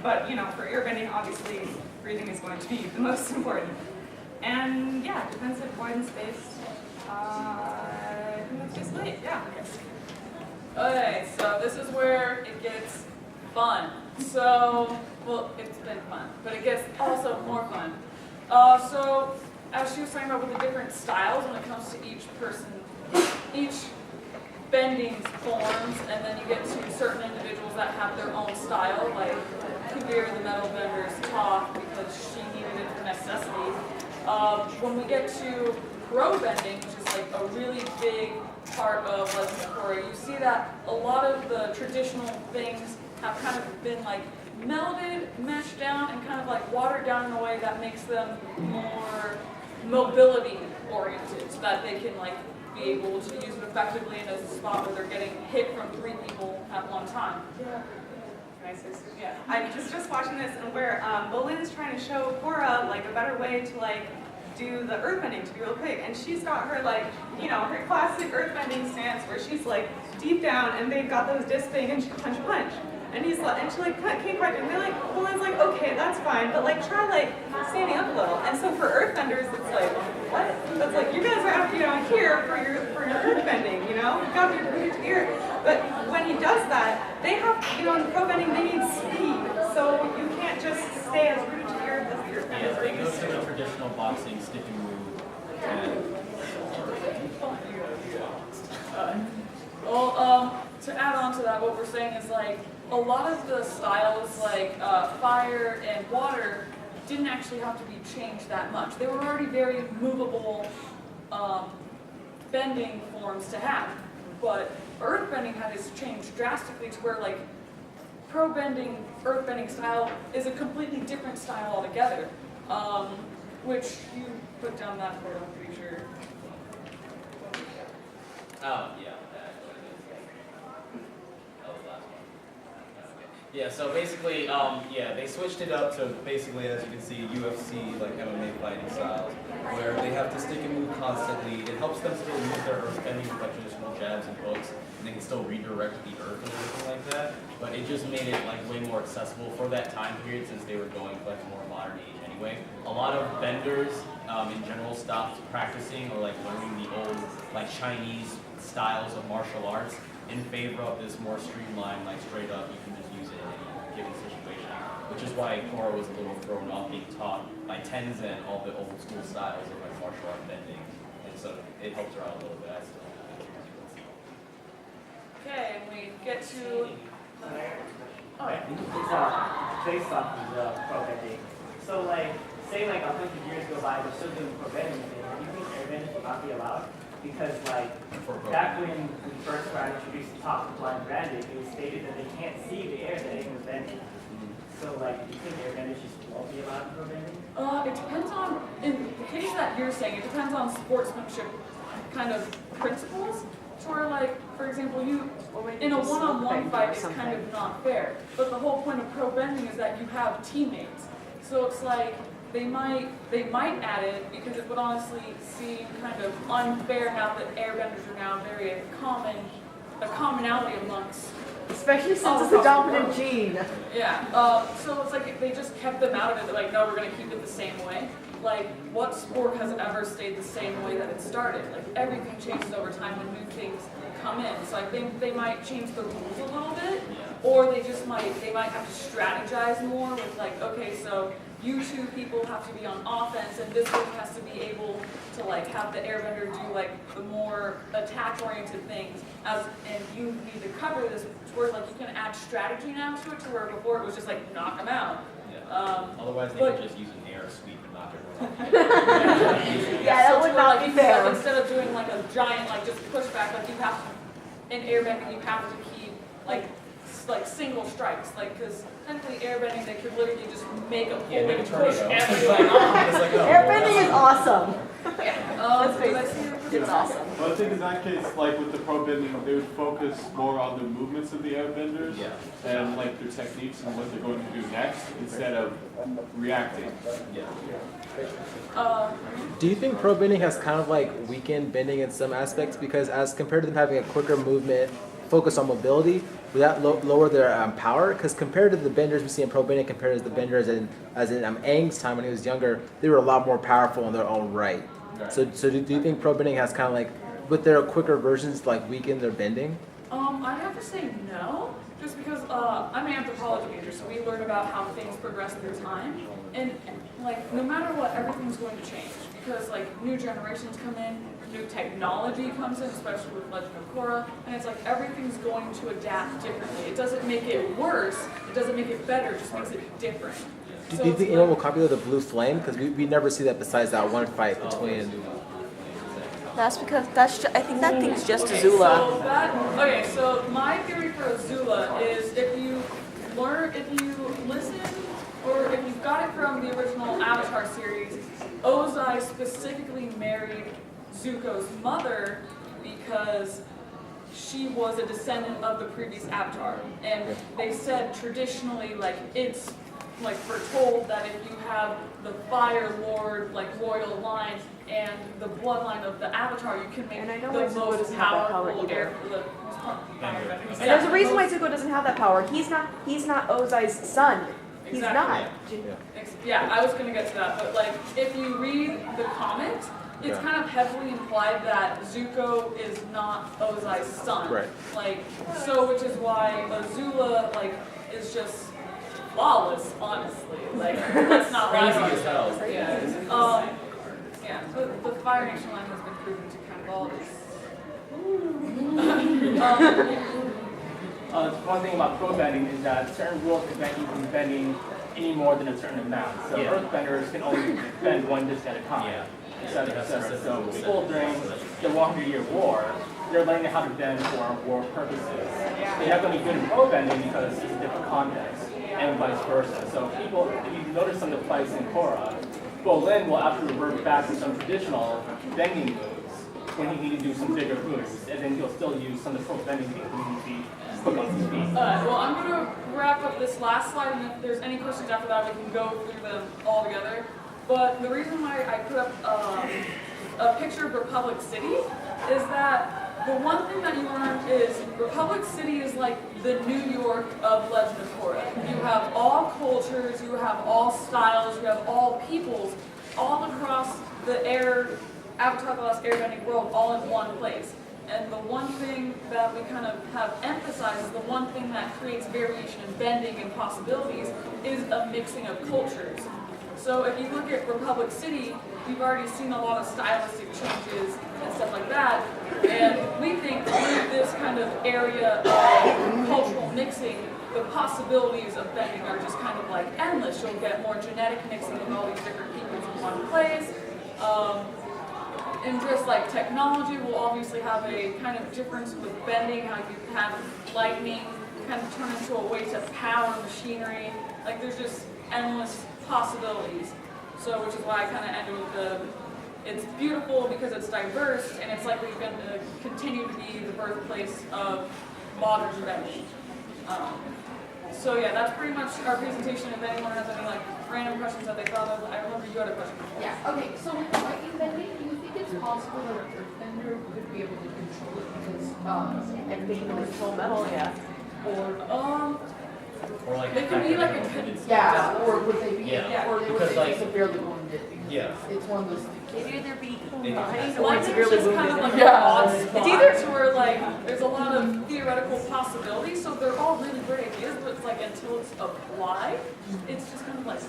But you know, for airbending, obviously, breathing is going to be the most important. And yeah, defensive, avoidance based. I think that's just it. Yeah. Okay, so this is where it gets fun. So, well, it's been fun, but it gets also more fun. So, as she was talking about with the different styles when it comes to each person, each bending forms, and then you get to certain individuals that have their own style, like Kabir the metal bender's Toph because she needed it for necessity. When we get to pro bending, which is like a really big part of Legend of Korra, you see that a lot of the traditional things have kind of been like melded, meshed down, and kind of like watered down in a way that makes them more mobility oriented, so that they can like be able to use it effectively in a spot where they're getting hit from 3 people at one time. Yeah. Yeah. I'm just watching this, and where Bolin's trying to show Korra like a better way to like do the earthbending to be real quick, and she's got her like, you know, her classic earthbending stance where she's like deep down, and they've got those disc thing, and she punch. And he's like, and she like can't quite do it. Like, Bolin's like, okay, that's fine, but like try like standing up a little. And so for earthbenders, it's like, what? That's like, you guys have to be down here for your earthbending, you know? You've got to be rooted to the earth. But when he does that, they have, you know, in pro bending, they need speed. So you can't just stay as rooted to the earth as the earthbenders. Yeah, they go to the traditional boxing stick and move. To add on to that, what we're saying is like, a lot of the styles like fire and water didn't actually have to be changed that much. They were already very movable bending forms to have. But earthbending had its changed drastically to where like pro bending, earthbending style is a completely different style altogether. Which you put down that for, I'm pretty sure. Oh, yeah. Yeah, so basically, they switched it up to basically, as you can see, UFC, like MMA fighting styles, where they have to stick and move constantly. It helps them still use their earthbending with like traditional jabs and hooks, and they can still redirect the earth and everything like that. But it just made it like way more accessible for that time period since they were going to like a more modern age anyway. A lot of benders in general stopped practicing or like learning the old like Chinese styles of martial arts in favor of this more streamlined, like straight up, you can just use it in any given situation. Which is why Korra was a little thrown off being taught by Tenzin all the old school styles of like martial art bending. And so it helped her out a little bit. Okay, and we get to... Oh yeah. It's based off of the pro bending. So like, say like 100 years go by, we're still doing pro bending thing. Do you think airbending will not be allowed? Because like, back when we first were introduced to Top Blind Branding, it was stated that they can't see the air that it was bending. So like, do you think airbenders just won't be allowed in pro bending? It depends on, in the case that you're saying, it depends on sportsmanship kind of principles. So where like, for example, you, in a one-on-one fight, it's kind of not fair. But the whole point of pro bending is that you have teammates. So it's like, they might add it because it would honestly seem kind of unfair now that airbenders are now a commonality amongst. Especially since it's a dominant gene. Yeah, so it's like if they just kept them out of it, they're like, no, we're going to keep it the same way. Like, what sport has ever stayed the same way that it started? Like, everything changes over time when new things come in. So I think they might change the rules a little bit, or they might have to strategize more with like, okay, so you two people have to be on offense, and this one has to be able to like have the airbender do like the more attack-oriented things, and you need to cover this to where like you can add strategy now to it, to where before it was just like knock them out. Otherwise, they but- could just use an air sweep and knock everyone off. Yeah, that would not be fair. Instead of doing like a giant, like just pushback, like you have to, in airbending, you have to keep like single strikes, like because technically airbending, they could literally just make a pull Yeah, make a and push tornado. everyone off. It's like, oh, Airbending is awesome. Let's face it. It's awesome. Well, I think in that case, like with the pro bending, they would focus more on the movements of the airbenders and like their techniques and what they're going to do next instead of reacting. Do you think pro bending has kind of like weakened bending in some aspects? Because as compared to them having a quicker movement, focus on mobility, would that lower their power? Because compared to the benders we see in pro bending, compared to the benders as in Aang's time when he was younger, they were a lot more powerful in their own right. So do you think pro bending has kind of like, with their quicker versions, like weakened their bending? I'd have to say no, just because I'm an anthropology major, so we learn about how things progress through time, and like no matter what, everything's going to change because like new generations come in, new technology comes in, especially with Legend of Korra, and it's like everything's going to adapt differently. It doesn't make it worse, it doesn't make it better, it just makes it different. Do you think anyone will copy the blue flame? Because we never see that besides that one fight between. That's because I think that thing's just Okay, Azula. so my theory for Azula is if you listen, or if you've got it from the original Avatar series, Ozai specifically married Zuko's mother because she was a descendant of the previous Avatar. And they said traditionally, like, it's like foretold that if you have the Fire Lord, like, royal line and the bloodline of the Avatar, you can make And I know the why Zuko most doesn't have that power powerful either. And And there's a reason why Zuko doesn't have that power. He's not Ozai's son. He's not. Yeah, I was gonna get to that, but like, if you read the comics, it's kind of heavily implied that Zuko is not Ozai's son. Right. Like, so which is why Azula, like, is just flawless, honestly. Like, let's not lie Crazy about as hell. it. Yeah, the Fire Nation line has been proven to kind of all this. One thing about pro bending is that certain rules prevent you from bending any more than a certain amount. So earth benders can only bend one disc at a time. So people during the 100-year war, they're learning how to bend for war purposes. They're not going to be good in pro bending because it's a different context, and vice versa. So people, if you notice some of the fights in Korra, Bolin will actually revert back to some traditional bending moves when he needs to do some bigger moves, and then he'll still use some of the pro bending things when he needs to be quick on his feet. Well, I'm going to wrap up this last slide, and if there's any questions after that, we can go through them all together. But the reason why I put up a picture of Republic City is that the one thing that you learn is Republic City is like the New York of Legend of Korra. You have all cultures, you have all styles, you have all peoples, all across the Avatar: The Last Airbending world, all in one place. And the one thing that we kind of have emphasized is the one thing that creates variation in bending and possibilities is a mixing of cultures. So if you look at Republic City, you've already seen a lot of stylistic changes and stuff like that. And we think through this kind of area of cultural mixing, the possibilities of bending are just kind of like endless. You'll get more genetic mixing of all these different peoples in one place. And just like technology will obviously have a kind of difference with bending, how you have lightning kind of turn into a way to power machinery. Like there's just endless possibilities. So which is why I kind of ended with it's beautiful because it's diverse and it's likely going to continue to be the birthplace of modern bending. So yeah, that's pretty much our presentation. If anyone has any like random questions that they thought of, I remember you had a question. Yeah, okay, so with lightning bending, do you think it's possible that an earthbender could be able to control it because everything is so metal, yeah? Or like they could be like or would they be or they would because be like severely wounded? It's one of those They'd either be Lightning's just kind of like an odd spot to where like there's a lot of theoretical possibilities, so they're all really great ideas, but it's like until until it's applied, it's just kind of like,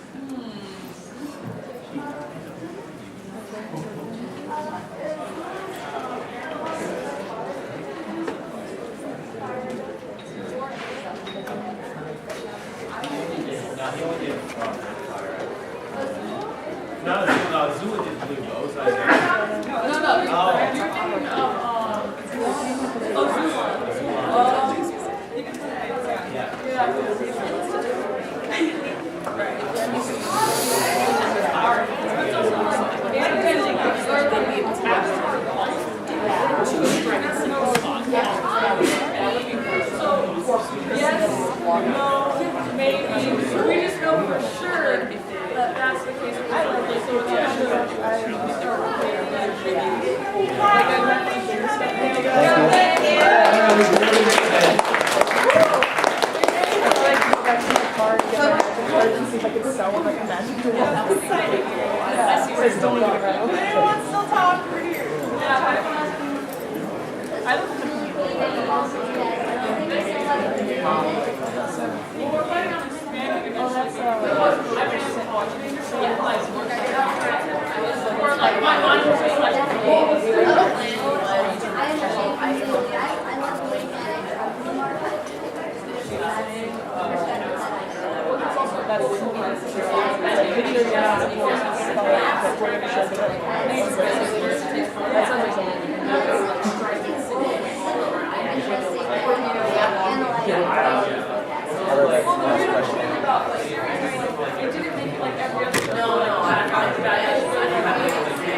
No, Zula did blue, but I was like, you're thinking of, maybe. We just know for sure that that's the case. Anyone still talk? We're here. We're planning on expanding eventually. Or like my mind was just like,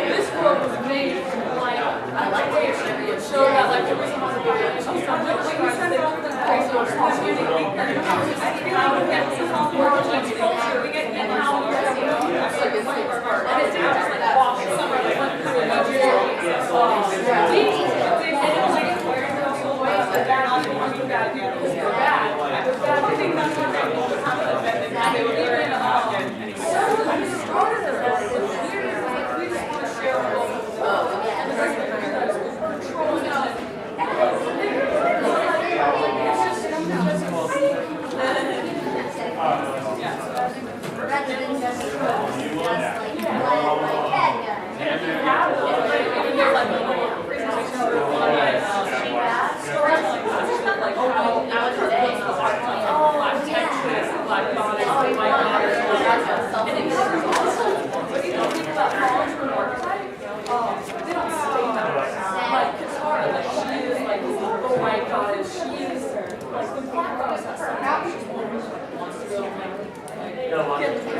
this world was made like, I like it showed that like there was a motivation. We send all the crazy we get in how we and it's just like walk somewhere like went through and it was like wearing those little ways that they're not doing bad because they're bad. But I think that's what they all the time with them. They would even we just want to share both. And the rest of the guys was controlling us. Rather than just trolls, just like bad Like Katara, like she is like the white goddess, she is like the black goddess. That's like how she wants to go like